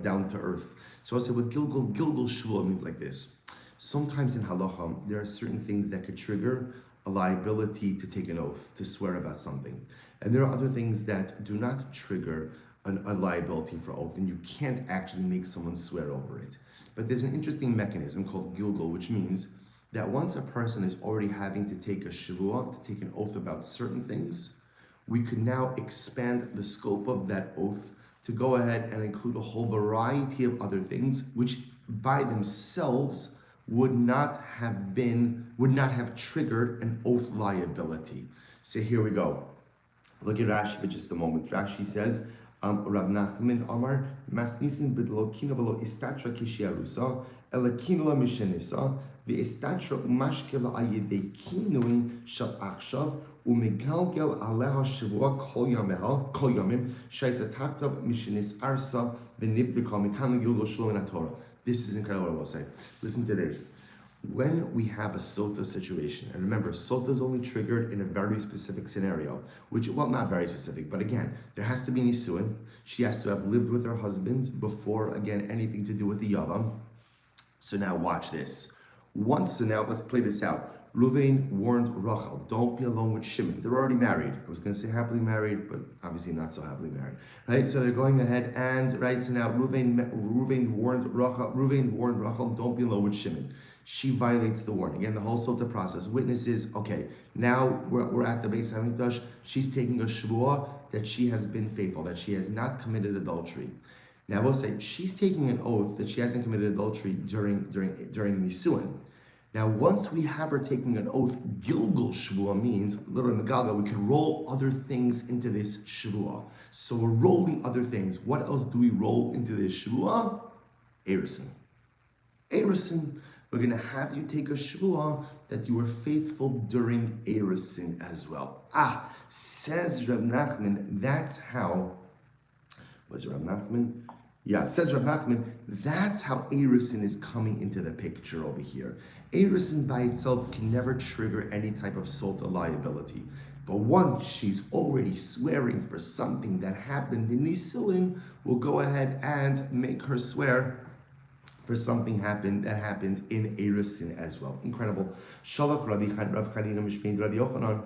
down to earth. So I'll say with Gilgul Shua means like this. Sometimes in halacha, there are certain things that could trigger a liability to take an oath, to swear about something. And there are other things that do not trigger a liability for oath, and you can't actually make someone swear over it. But there's an interesting mechanism called Gilgul, which means that once a person is already having to take a shavua, to take an oath about certain things, we could now expand the scope of that oath to go ahead and include a whole variety of other things, which by themselves would not have triggered an oath liability. So here we go. Look at Rashi for just a moment. Rashi says, Rav Nachman Amar Masnisin b'lokina v'lo istatra kishiarusa elakina la mishenisa v'istatra umashkela ayedei kinui shel achshav umegalgel aleha shavua kol yamim shaisatachtav mishenis arsa v'nivdika mikana gilgul shlo in Torah. This is incredible what I will say. Listen to this. When we have a sota situation, and remember, sota is only triggered in a very specific scenario, which, well, not very specific, but again, there has to be nisuin. She has to have lived with her husband before, again, anything to do with the yavam. So now watch this. So now let's play this out. Ruvain warned Rachel, don't be alone with Shimon. They're already married. I was going to say happily married, but obviously not so happily married. Right? So they're going ahead and, right, so now Ruvain warned Rachel, don't be alone with Shimon. She violates the warning. Again, the whole sota process. Witnesses, okay, now we're at the Beis HaMikdash. She's taking a shvuah that she has been faithful, that she has not committed adultery. Now, I will say she's taking an oath that she hasn't committed adultery during Nisuin. Now, once we have her taking an oath, Gilgul Shvuah means, literally Megalga, we can roll other things into this Shvuah. So we're rolling other things. What else do we roll into this Shvuah? Erison. We're going to have you take a Shvuah that you were faithful during Erison as well. Says Reb Nachman, that's how, was it Reb Nachman? Yeah, says Reb Nachman, that's how Erison is coming into the picture over here. Erison by itself can never trigger any type of sota liability. But once she's already swearing for something that happened in Nisuin, we'll go ahead and make her swear for something that happened in Erison as well. Incredible. Shalach Rav Chanina Mishmein Rav Yochanan.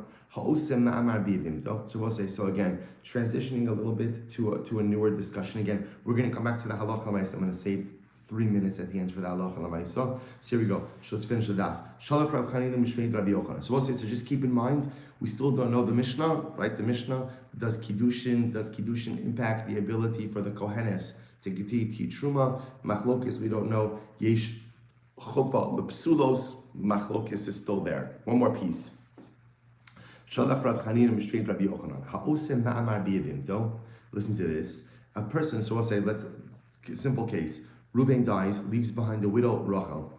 So we'll say, so again, transitioning a little bit to a newer discussion. Again, we're going to come back to the halacha l'maisa. I'm going to save 3 minutes at the end for the halacha l'maisa. So here we go. Let's finish the daf. Shalach Rav Chanina Mishmein Rav Yochanan. So we'll say, so just keep in mind, we still don't know the Mishnah, right? The Mishnah, does Kiddushin impact the ability for the Kohenes to Geti Truma? Machlokis, we don't know. Yesh Chuppah Lepsulos, Machlokis is still there. One more piece. Shalach Rav Chanina Mishmein Rabbi Yochanan. Ha'osem ma'amar biyavimto. Listen to this. A person, so we'll say, simple case. Reuven dies, leaves behind the widow Rachel.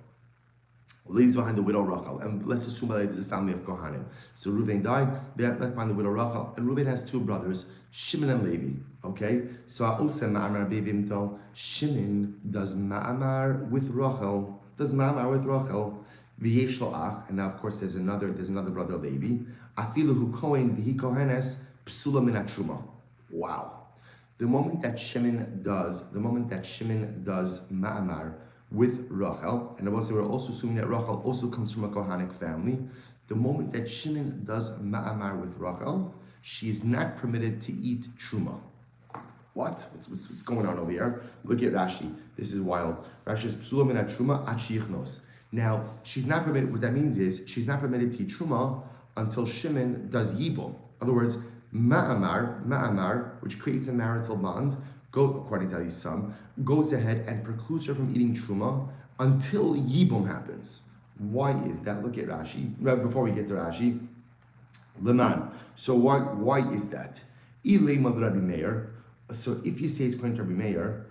And let's assume that it's a family of Kohanim. So Reuven died, they left behind the widow Rachel, and Reuven has 2 brothers, Shimon and Levi. Okay? So ha'osem ma'amar biyavimto. Shimon does ma'amar with Rachel. V'yesh lo ach, and now of course there's another brother Levi. Afilu hu kohen v'hi kohenes psula min hatruma. Wow! The moment that Shimon does ma'amar with Rachel, and we're also assuming that Rachel also comes from a Kohanic family. The moment that Shimon does ma'amar with Rachel, she is not permitted to eat truma. What? What's going on over here? Look at Rashi. This is wild. Rashi says psula min hatruma ad sheyichnos. Now, she's not permitted, what that means is, she's not permitted to eat truma until Shimon does yibum. In other words, ma'amar, which creates a marital bond, according to Alisam, goes ahead and precludes her from eating truma until yibum happens. Why is that? Look at Rashi. Before we get to Rashi, Leman. So why is that? Rabbi Meir. So if you say it's according to Rabbi Meir,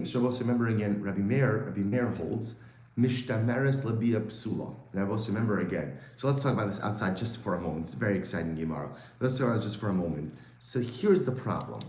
so also remember again, Rabbi Meir holds Mishtameres labia psula. Now, also remember again. So let's talk about this outside just for a moment. It's a very exciting Gemara. Let's talk about it just for a moment. So here's the problem.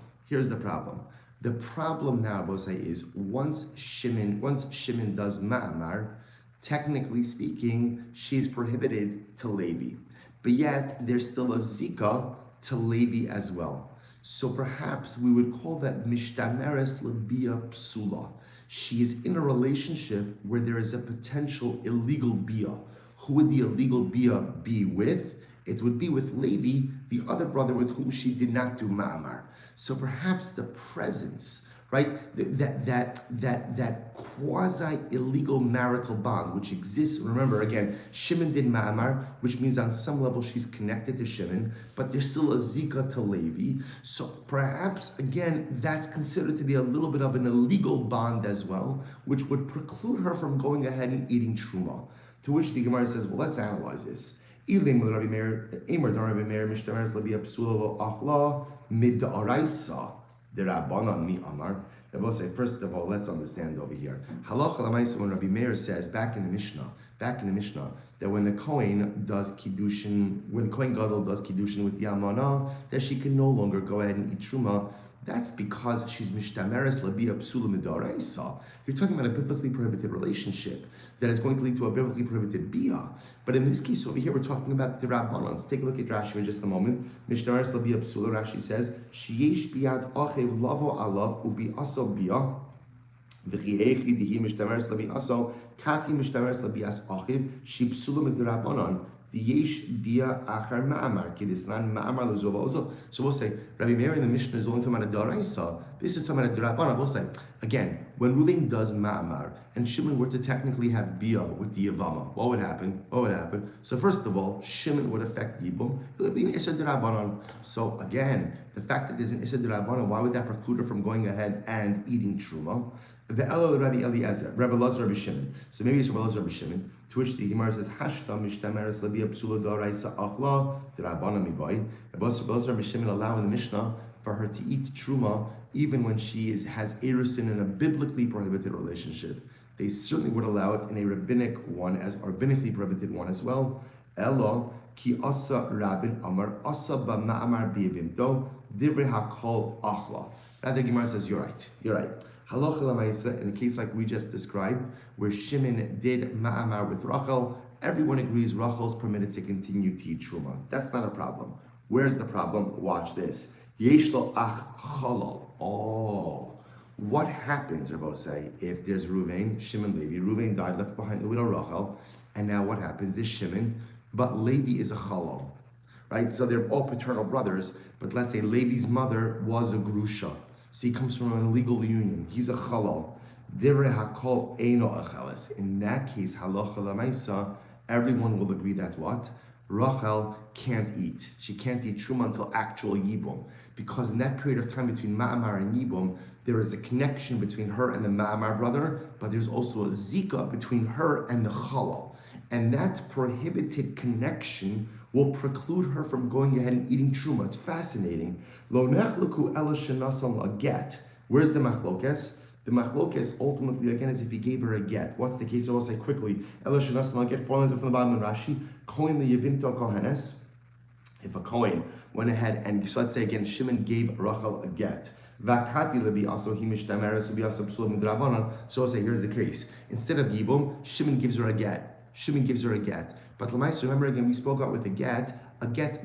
The problem now, I will say, is once Shimon does ma'amar, technically speaking, she's prohibited to Levi. But yet there's still a zika to Levi as well. So perhaps we would call that mishtameres labia psula. She is in a relationship where there is a potential illegal bia. Who would the illegal bia be with? It would be with Levi, the other brother with whom she did not do ma'amar. So perhaps the presence, right, that quasi-illegal marital bond which exists. Remember again, Shimon did ma'amar, which means on some level she's connected to Shimon, but there's still a zika to Levi. So perhaps again that's considered to be a little bit of an illegal bond as well, which would preclude her from going ahead and eating truma. To which the Gemara says, well, let's analyze this. The Rabbanan mi Amar. I will say, first of all, let's understand over here. Halacha l'maisa, when Rabbi Meir says back in the Mishnah, that when the Kohen does Kiddushin, when Kohen Gadol does Kiddushin with the Almanah, that she can no longer go ahead and eat Truma. That's because she's mishtameres labia psula midoraisa. You're talking about a biblically prohibited relationship that is going to lead to a biblically prohibited bia. But in this case over here, we're talking about the rabbanon. Let's take a look at Rashi in just a moment. Mishtameres labia psula. Rashi says sheyesh biad achev lavo alav ubi aso bia. V'chiechi dihi mishtameres labi aso kachi mishtameres labi as achiv she psula midrabanon. Yesh bia achar ma'amar kidislan ma'amar lezova also. So we'll say Rabbi Meir in the Mishnah is only talking about a daraisa. This is talking about a derabana. We'll say again when Ruvain does ma'amar and Shimon were to technically have bia with the Yevamos, what would happen? What would happen? So first of all, Shimon would affect Yibum. It would be an Isser Derabanan. So again, the fact that there's an Isser Derabanan, why would that preclude her from going ahead and eating truma? The Elo Rabbi Eliezer, Rabbi Lazar, Rabbi Shimon. So maybe it's Rabbi Lazar, Rabbi Shimon. To which the Gemara says, "Hashta mishtameres labia psula daraisa achla derabana mibai." Rabbi Lazar, Rabbi Shimon allow in the Mishnah for her to eat truma even when she has erusin in a biblically prohibited relationship. They certainly would allow it in a rabbinic one, as or rabbinically prohibited one as well. Elo ki asa rabbin amar asa ba ma'amar biyavimto divrei hakol achla. That the Gemara says, you're right. Halacha l'maisa, in a case like we just described, where Shimon did ma'amar with Rachel, everyone agrees Rachel is permitted to continue to eat truma. That's not a problem. Where's the problem? Watch this. Yesh lo ach chalal. Oh, what happens, Rabbi say, if there's Ruvain, Shimon, Levi? Ruvain died, left behind the widow Rachel, and now what happens? There's Shimon, but Levi is a chalal, right? So they're all paternal brothers, but let's say Levi's mother was a grusha. So he comes from an illegal union. He's a chalal. Divrei hakol eino acheles. In that case, halacha l'maisa, everyone will agree that what? Rachel can't eat. She can't eat truma until actual yibum. Because in that period of time between ma'amar and yibum, there is a connection between her and the ma'amar brother, but there's also a zika between her and the chalal. And that prohibited connection will preclude her from going ahead and eating truma. It's fascinating. Lo nechleku ela shenasan la get. Where's the machlokes? The machlokes ultimately again is if he gave her a get. What's the case? I'll say quickly. Ela shenasan la get. 4 lines from the bottom of Rashi. Kohen leyevimto kohenes. If a Kohen went ahead and so let's say again Shimon gave Rachel a get. Vakati lebi also himishtameres ubi also psul midrabanan. So I'll say here's the case. Instead of yibum, Shimon gives her a get. But Lamais, remember again, we spoke out with a get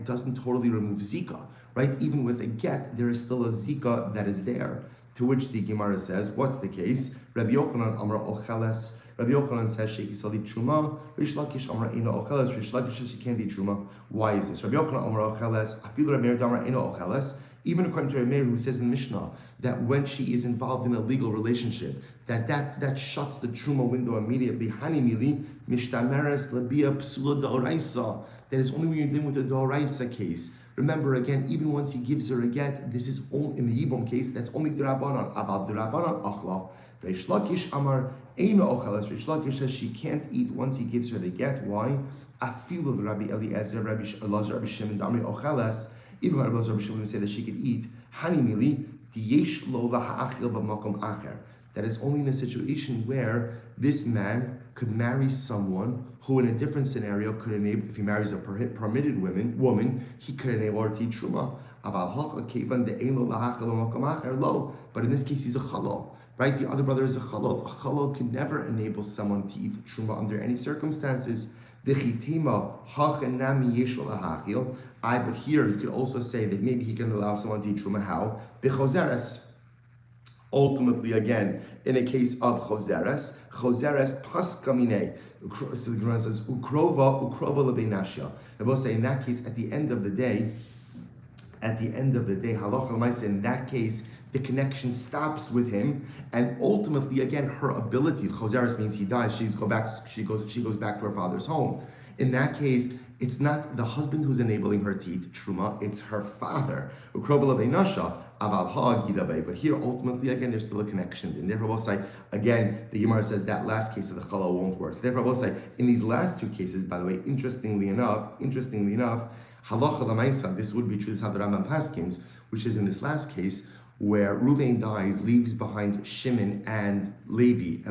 doesn't totally remove zika, right? Even with a get, there is still a zika that is there. To which the Gemara says, what's the case? Rabbi Yochanan Amar Ocheles. Rabbi Yochanan says, Sheikh Yisali Truma. Rish Lakish Amar Eino Ocheles. Rish Lakish says she can't eat Truma. Why is this? Rabbi Yochanan Amar Ocheles. Afilu Rabbi Meir Amar Eino Ocheles. Even according to Rabbi Meir, who says in Mishnah that when she is involved in a legal relationship, that shuts the truma window immediately. Hani mili mishtameres labia psula d'oraisa. That is only when you're dealing with a d'oraisa case. Remember again, even once he gives her a get, this is only in the yibum case. That's only d'rabanan. Aval d'rabanan achla. Reish Lakish amar eino ocheles. Reish Lakish says she can't eat once he gives her the get. Why? Afilu Rabbi Eliezer, Rabbi Lazar, Rabbi Shimon, Damri ocheles. Even Rabbi Lazar, Rabbi Shimon would say that she could eat. Hani mili diyesh lo laha'achil b'makom acher. That is only in a situation where this man could marry someone who, in a different scenario, could enable. If he marries a permitted woman, he could enable her to eat truma. But in this case, he's a chalal, right? The other brother is a chalal. A chalal can never enable someone to eat truma under any circumstances. But here you could also say that maybe he can allow someone to eat truma. How? B'chozeres. Ultimately, again, in a case of chozeres paskamine. So the Gemara says ukrova lebeinashya. I will say in that case, at the end of the day, halacha l'maisa, in that case, the connection stops with him, and ultimately, again, her ability. Chozeres means he dies. She goes back to her father's home. In that case, it's not the husband who's enabling her to eat truma; it's her father. Ukrova lebeinashya. But here, ultimately, again, there's still a connection. And therefore, we'll say, again, the Gemara says that last case of the chalal won't work. So therefore, we'll say, in these last 2 cases, by the way, interestingly enough, halacha l'maisa, this would be true, this is how the Rambam paskins, which is in this last case, where Ruvain dies, leaves behind Shimon and Levi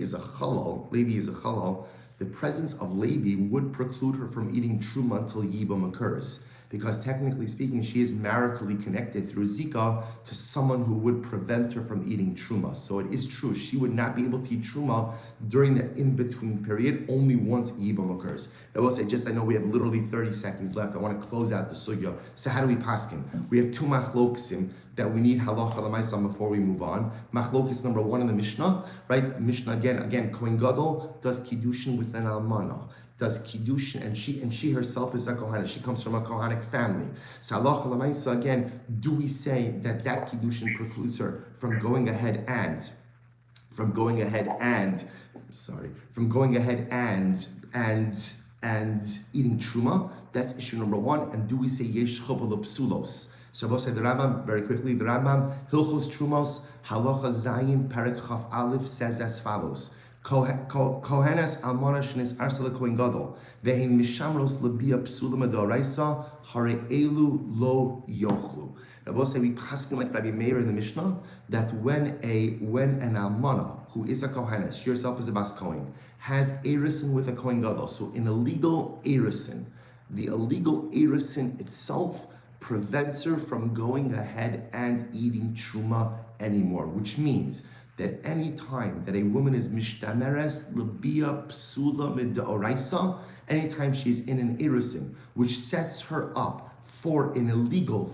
is a chalal, the presence of Levi would preclude her from eating truma until yibum occurs. because technically speaking, she is maritally connected through Zika to someone who would prevent her from eating Truma. So it is true, she would not be able to eat Truma during the in-between period, only once Yibam occurs. I will say, I know we have literally 30 seconds left. I want to close out the sugya. So how do we paskin? We have two machloksim that we need halacha l'maisa before we move on. Machlokis number 1 in the Mishnah, right? Mishnah again, Kohen Gadol does kiddushin with an almana. Does kiddushin, and she herself is a kohanet. She comes from a kohanic family. So halacha l'maisa again, do we say that kiddushin precludes her from going ahead and eating truma? That's issue number 1. And do we say yesh chobal psulos? So I'll say the Rambam very quickly. The Rambam Hilchos Trumos Halacha Zayin Perek Chaf Aleph says as follows: Kohenes Almana Shnes Arsela Kohen Gadol Vehin Mishamros Labia Psulim Adoraisa Hare Elu Lo Yochlu. I will say we paskin like Rabbi Meir in the Mishnah that when an almana who is a kohenes, she herself is a bas kohen, has erisin with a kohen gadol, so an illegal erisin, the illegal erisin itself prevents her from going ahead and eating truma anymore, which means that any time that a woman is mishtameres labia psula midaoraisa, anytime she's in an erisin, which sets her up for an illegal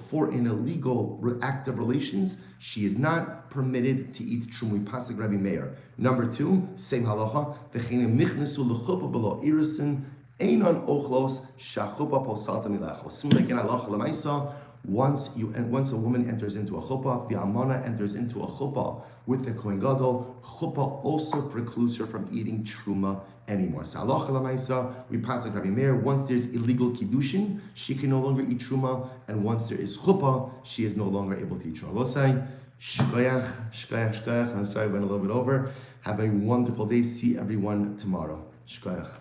act of relations, she is not permitted to eat truma. We pass like Rabbi Meir. Number 2, same halacha. V'chenim nichnesu lechuppah below irisin einon ochlos shachuppah posalta milachos. Similar again halacha lemaisa. Once a woman enters into a chuppah, the almana enters into a chuppah with the kohen gadol, chuppah also precludes her from eating truma anymore. So halacha l'maisa, we pass like Rabbi Meir. Once there's illegal kiddushin, she can no longer eat truma, and once there is chuppah, she is no longer able to eat truma. We'll say shkoyach. I'm sorry, I went a little bit over. Have a wonderful day. See everyone tomorrow. Shkoyach.